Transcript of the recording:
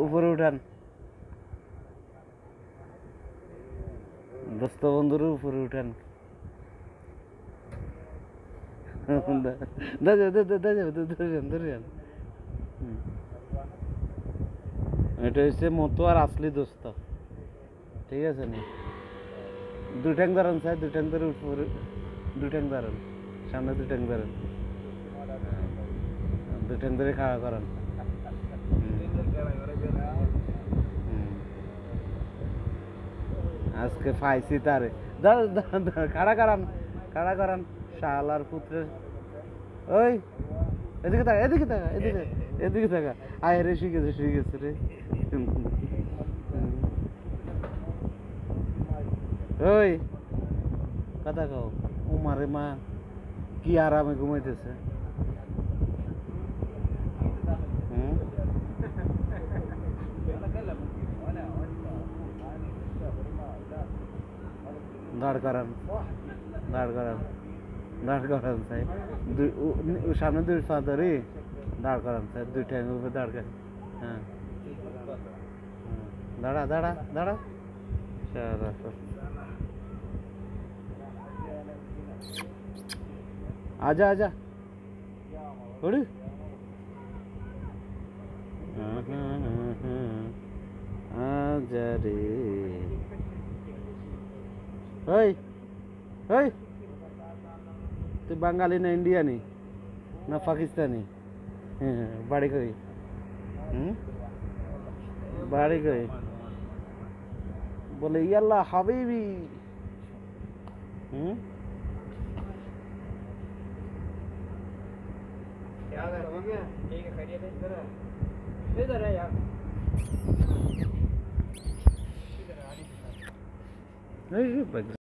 উপরে উঠান দোস্ত বন্ধুর উপরে উঠান এটা হচ্ছে মতো আর আসলি দোস্ত ঠিক আছে নি দুই ট্যাং ধরেন স্যার দুই ট্যাং ধরে উপরে দুই ট্যাং ধরেন সামনে দুই ট্যাং ধরেন দুই ট্যাং ধরে খাওয়া করেন আজকে পাইছি তারে খাড়া করান শালার পুত্রের ওই এদিকে থাকা এদিকে থাকা আয় রে শিখেছে রে ওই কথা কও উমারে মা কি আরামে ঘুমাইতেছে দাঁড় করান চাই সামনে দুই পা ধরি দাঁড় করান চাই দুই ট্যাং উপরে দাঁড় করেন হ্যাঁ দাঁড়া आजा उड़ आजा रे तू बंगाली ना इंडियानी ना पाकिस्तानी बाड़ी कोई बोले यल्ला हबीबी ठीक है खैरियत है इधर है यार नहीं